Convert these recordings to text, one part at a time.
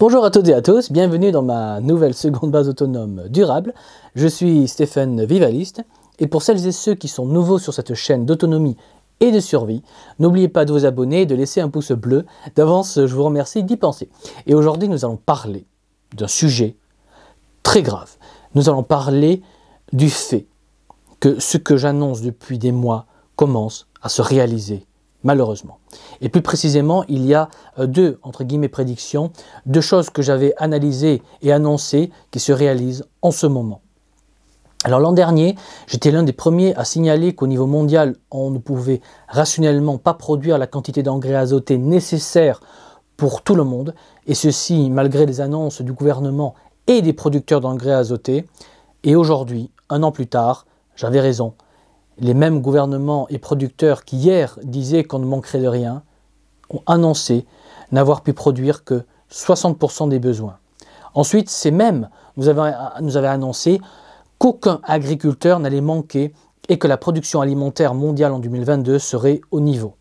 Bonjour à toutes et à tous, bienvenue dans ma nouvelle seconde base autonome durable. Je suis Stéphane Vivaliste et pour celles et ceux qui sont nouveaux sur cette chaîne d'autonomie et de survie, n'oubliez pas de vous abonner et de laisser un pouce bleu. D'avance, je vous remercie d'y penser. Et aujourd'hui, nous allons parler d'un sujet très grave. Nous allons parler du fait que ce que j'annonce depuis des mois commence à se réaliser. Malheureusement. Et plus précisément, il y a deux, entre guillemets, prédictions, deux choses que j'avais analysées et annoncées qui se réalisent en ce moment. Alors l'an dernier, j'étais l'un des premiers à signaler qu'au niveau mondial, on ne pouvait rationnellement pas produire la quantité d'engrais azotés nécessaire pour tout le monde, et ceci malgré les annonces du gouvernement et des producteurs d'engrais azotés. Et aujourd'hui, un an plus tard, j'avais raison. Les mêmes gouvernements et producteurs qui hier disaient qu'on ne manquerait de rien ont annoncé n'avoir pu produire que 60% des besoins. Ensuite, ces mêmes nous avaient annoncé qu'aucun agriculteur n'allait manquer et que la production alimentaire mondiale en 2022 serait au niveau.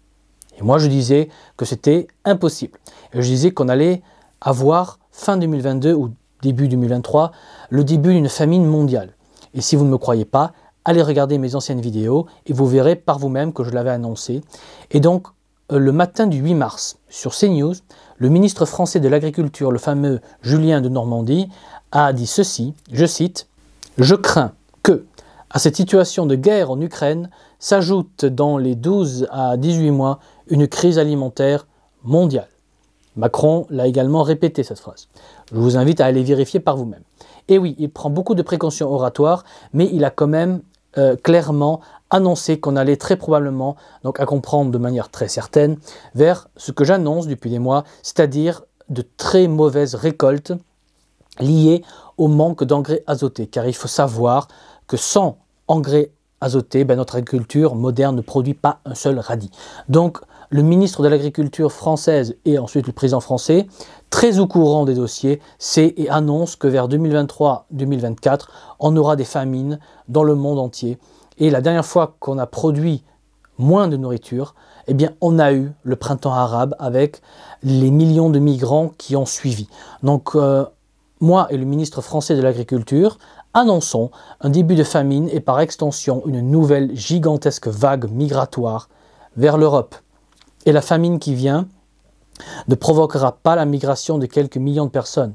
Et moi, je disais que c'était impossible. Et je disais qu'on allait avoir fin 2022 ou début 2023 le début d'une famine mondiale. Et si vous ne me croyez pas, allez regarder mes anciennes vidéos et vous verrez par vous-même que je l'avais annoncé. Et donc, le matin du 8 mars, sur CNews, le ministre français de l'Agriculture, le fameux Julien de Normandie, a dit ceci, je cite, « Je crains que, à cette situation de guerre en Ukraine, s'ajoute dans les 12 à 18 mois une crise alimentaire mondiale. » Macron l'a également répété cette phrase. Je vous invite à aller vérifier par vous-même. Et oui, il prend beaucoup de précautions oratoires, mais il a quand même clairement annoncé qu'on allait très probablement, donc à comprendre de manière très certaine, vers ce que j'annonce depuis des mois, c'est-à-dire de très mauvaises récoltes liées au manque d'engrais azotés. Car il faut savoir que sans engrais azotés, notre agriculture moderne ne produit pas un seul radis. Donc le ministre de l'Agriculture française et ensuite le président français, très au courant des dossiers, sait et annonce que vers 2023-2024, on aura des famines dans le monde entier. Et la dernière fois qu'on a produit moins de nourriture, eh bien, on a eu le printemps arabe avec les millions de migrants qui ont suivi. Donc, moi et le ministre français de l'Agriculture annonçons un début de famine et par extension une nouvelle gigantesque vague migratoire vers l'Europe. Et la famine qui vient ne provoquera pas la migration de quelques millions de personnes,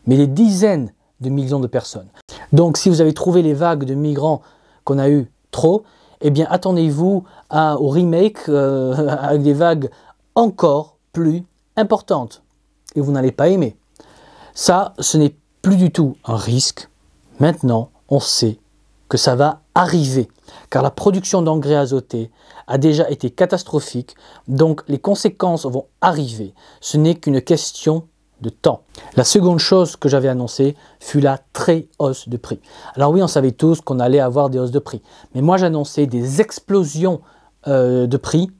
mais des dizaines de millions de personnes. Donc si vous avez trouvé les vagues de migrants qu'on a eu trop, eh bien attendez-vous au remake avec des vagues encore plus importantes. Et vous n'allez pas aimer. Ça, ce n'est plus du tout un risque. Maintenant, on sait que ça va arriver, car la production d'engrais azotés a déjà été catastrophique, donc les conséquences vont arriver. Ce n'est qu'une question de temps. La seconde chose que j'avais annoncée fut la très hausse de prix. Alors oui, on savait tous qu'on allait avoir des hausses de prix, mais moi j'annonçais des explosions de prix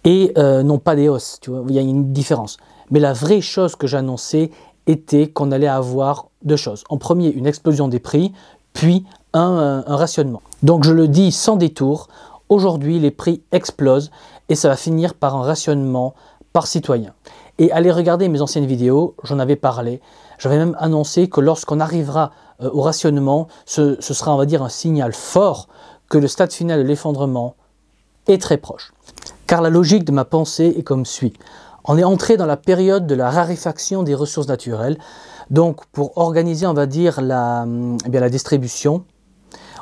et non pas des hausses, tu vois, il y a une différence. Mais la vraie chose que j'annonçais était qu'on allait avoir deux choses. En premier, une explosion des prix, puis un rationnement. Donc je le dis sans détour, aujourd'hui les prix explosent et ça va finir par un rationnement par citoyen. Et allez regarder mes anciennes vidéos, j'en avais parlé. J'avais même annoncé que lorsqu'on arrivera au rationnement, ce sera, on va dire, un signal fort que le stade final de l'effondrement est très proche. Car la logique de ma pensée est comme suit. On est entré dans la période de la raréfaction des ressources naturelles. Donc pour organiser, on va dire, la distribution,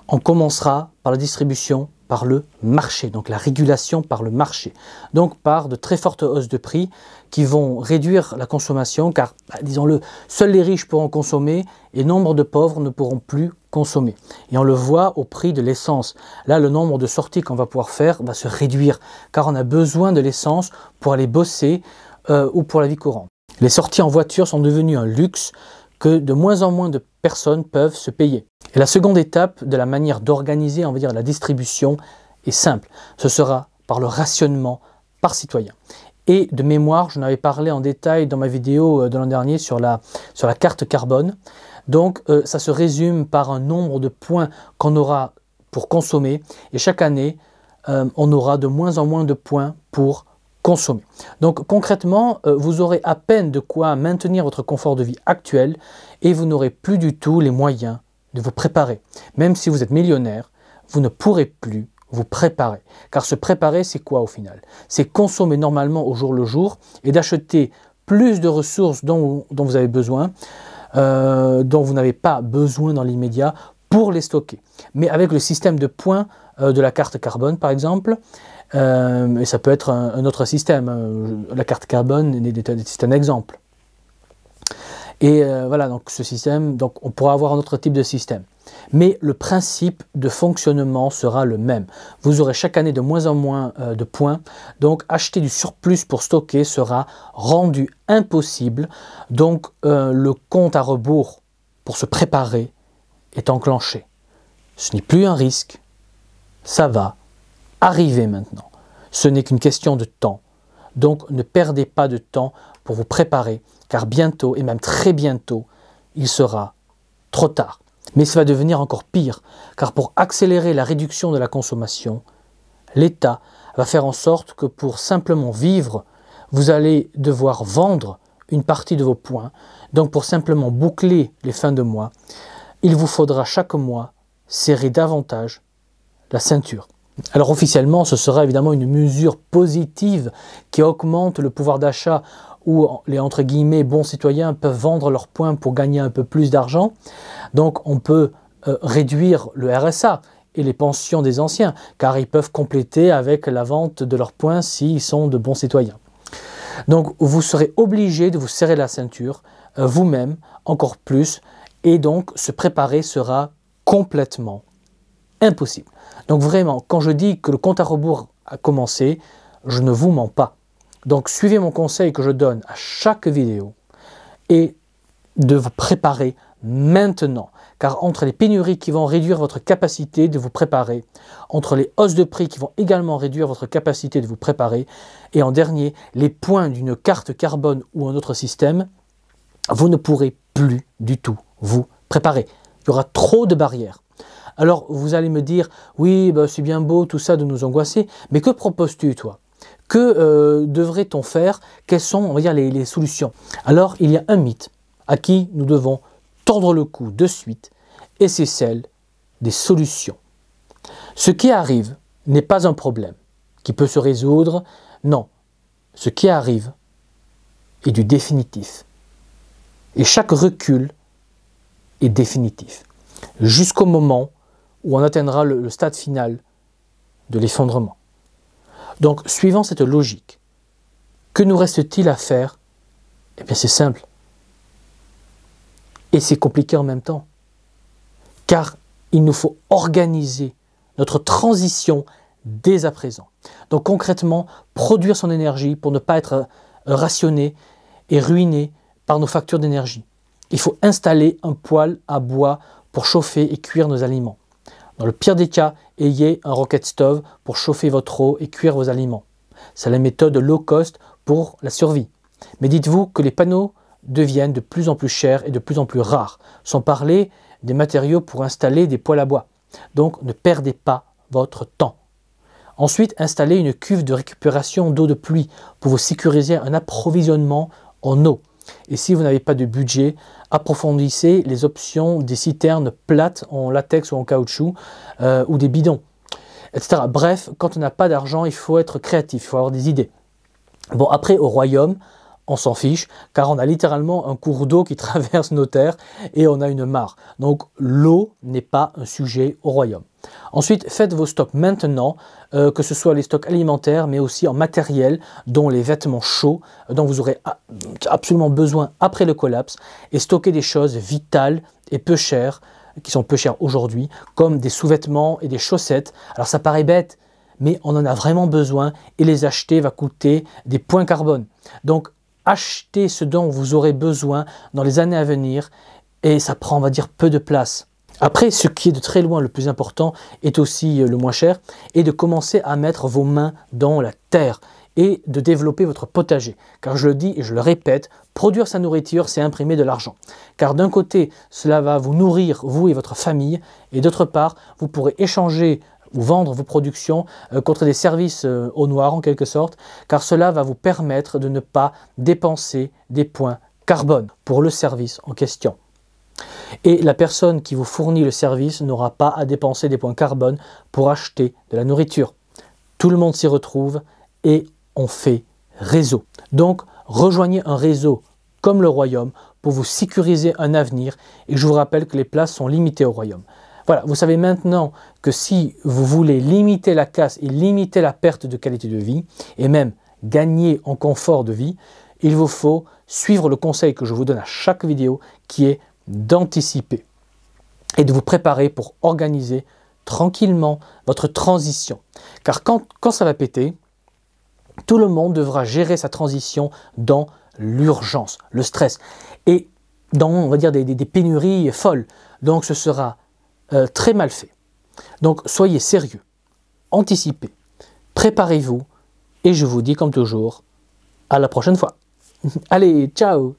on commencera par la distribution par le marché, donc la régulation par le marché. Donc par de très fortes hausses de prix qui vont réduire la consommation, car, disons-le, seuls les riches pourront consommer et nombre de pauvres ne pourront plus consommer. Et on le voit au prix de l'essence. Là, le nombre de sorties qu'on va pouvoir faire va se réduire, car on a besoin de l'essence pour aller bosser ou pour la vie courante. Les sorties en voiture sont devenues un luxe que de moins en moins de personnes peuvent se payer. Et la seconde étape de la manière d'organiser, on va dire, la distribution est simple. Ce sera par le rationnement par citoyen. Et de mémoire, j'en avais parlé en détail dans ma vidéo de l'an dernier sur la carte carbone. Donc ça se résume par un nombre de points qu'on aura pour consommer. Et chaque année, on aura de moins en moins de points pour consommer. Donc concrètement, vous aurez à peine de quoi maintenir votre confort de vie actuel et vous n'aurez plus du tout les moyens de vous préparer. Même si vous êtes millionnaire, vous ne pourrez plus vous préparer. Car se préparer, c'est quoi au final? C'est consommer normalement au jour le jour et d'acheter plus de ressources dont vous avez besoin, dont vous n'avez pas besoin dans l'immédiat pour les stocker. Mais avec le système de points de la carte carbone par exemple, et ça peut être un autre système, la carte carbone c'est un exemple. Et voilà, donc ce système, donc on pourra avoir un autre type de système. Mais le principe de fonctionnement sera le même. Vous aurez chaque année de moins en moins de points, donc acheter du surplus pour stocker sera rendu impossible. Donc le compte à rebours pour se préparer est enclenché. Ce n'est plus un risque, ça va arriver maintenant. Ce n'est qu'une question de temps. Donc ne perdez pas de temps pour vous préparer, car bientôt, et même très bientôt, il sera trop tard. Mais ça va devenir encore pire, car pour accélérer la réduction de la consommation, l'État va faire en sorte que pour simplement vivre, vous allez devoir vendre une partie de vos points. Donc pour simplement boucler les fins de mois, il vous faudra chaque mois serrer davantage la ceinture. Alors officiellement, ce sera évidemment une mesure positive qui augmente le pouvoir d'achat où les entre guillemets bons citoyens peuvent vendre leurs points pour gagner un peu plus d'argent. Donc on peut réduire le RSA et les pensions des anciens, car ils peuvent compléter avec la vente de leurs points s'ils sont de bons citoyens. Donc vous serez obligé de vous serrer la ceinture, vous-même, encore plus, et donc se préparer sera complètement impossible. Donc vraiment, quand je dis que le compte à rebours a commencé, je ne vous mens pas. Donc suivez mon conseil que je donne à chaque vidéo et de vous préparer maintenant. Car entre les pénuries qui vont réduire votre capacité de vous préparer, entre les hausses de prix qui vont également réduire votre capacité de vous préparer, et en dernier, les points d'une carte carbone ou un autre système, vous ne pourrez plus du tout vous préparer. Il y aura trop de barrières. Alors vous allez me dire, oui, bah, c'est bien beau tout ça de nous angoisser, mais que proposes-tu toi? Que devrait-on faire? Quelles sont, on va dire, les solutions? Alors il y a un mythe à qui nous devons tordre le cou de suite, et c'est celle des solutions. Ce qui arrive n'est pas un problème qui peut se résoudre, non. Ce qui arrive est du définitif. Et chaque recul est définitif. Jusqu'au moment où on atteindra le stade final de l'effondrement. Donc, suivant cette logique, que nous reste-t-il à faire? Eh bien, c'est simple. Et c'est compliqué en même temps. Car il nous faut organiser notre transition dès à présent. Donc concrètement, produire son énergie pour ne pas être rationné et ruiné par nos factures d'énergie. Il faut installer un poêle à bois pour chauffer et cuire nos aliments. Dans le pire des cas, ayez un rocket stove pour chauffer votre eau et cuire vos aliments. C'est la méthode low cost pour la survie. Mais dites-vous que les panneaux deviennent de plus en plus chers et de plus en plus rares, sans parler des matériaux pour installer des poêles à bois. Donc ne perdez pas votre temps. Ensuite, installez une cuve de récupération d'eau de pluie pour vous sécuriser un approvisionnement en eau. Et si vous n'avez pas de budget, approfondissez les options des citernes plates en latex ou en caoutchouc ou des bidons, etc. Bref, quand on n'a pas d'argent, il faut être créatif, il faut avoir des idées. Bon, après, au royaume, on s'en fiche, car on a littéralement un cours d'eau qui traverse nos terres et on a une mare. Donc l'eau n'est pas un sujet au royaume. Ensuite, faites vos stocks maintenant, que ce soit les stocks alimentaires, mais aussi en matériel, dont les vêtements chauds, dont vous aurez absolument besoin après le collapse, et stocker des choses vitales et peu chères, qui sont peu chères aujourd'hui, comme des sous-vêtements et des chaussettes. Alors ça paraît bête, mais on en a vraiment besoin, et les acheter va coûter des points carbone. Donc achetez ce dont vous aurez besoin dans les années à venir, et ça prend, on va dire, peu de place. Après, ce qui est de très loin le plus important est aussi le moins cher, et de commencer à mettre vos mains dans la terre et de développer votre potager. Car je le dis et je le répète, produire sa nourriture, c'est imprimer de l'argent. Car d'un côté, cela va vous nourrir, vous et votre famille, et d'autre part, vous pourrez échanger ou vendre vos productions contre des services au noir en quelque sorte, car cela va vous permettre de ne pas dépenser des points carbone pour le service en question. Et la personne qui vous fournit le service n'aura pas à dépenser des points carbone pour acheter de la nourriture. Tout le monde s'y retrouve et on fait réseau. Donc rejoignez un réseau comme le Royaume pour vous sécuriser un avenir, et je vous rappelle que les places sont limitées au Royaume. Voilà, vous savez maintenant que si vous voulez limiter la casse et limiter la perte de qualité de vie, et même gagner en confort de vie, il vous faut suivre le conseil que je vous donne à chaque vidéo, qui est d'anticiper et de vous préparer pour organiser tranquillement votre transition. Car quand ça va péter, tout le monde devra gérer sa transition dans l'urgence, le stress, et dans, on va dire, des pénuries folles. Donc ce sera très mal fait. Donc soyez sérieux, anticipez, préparez-vous, et je vous dis comme toujours, à la prochaine fois. Allez, ciao!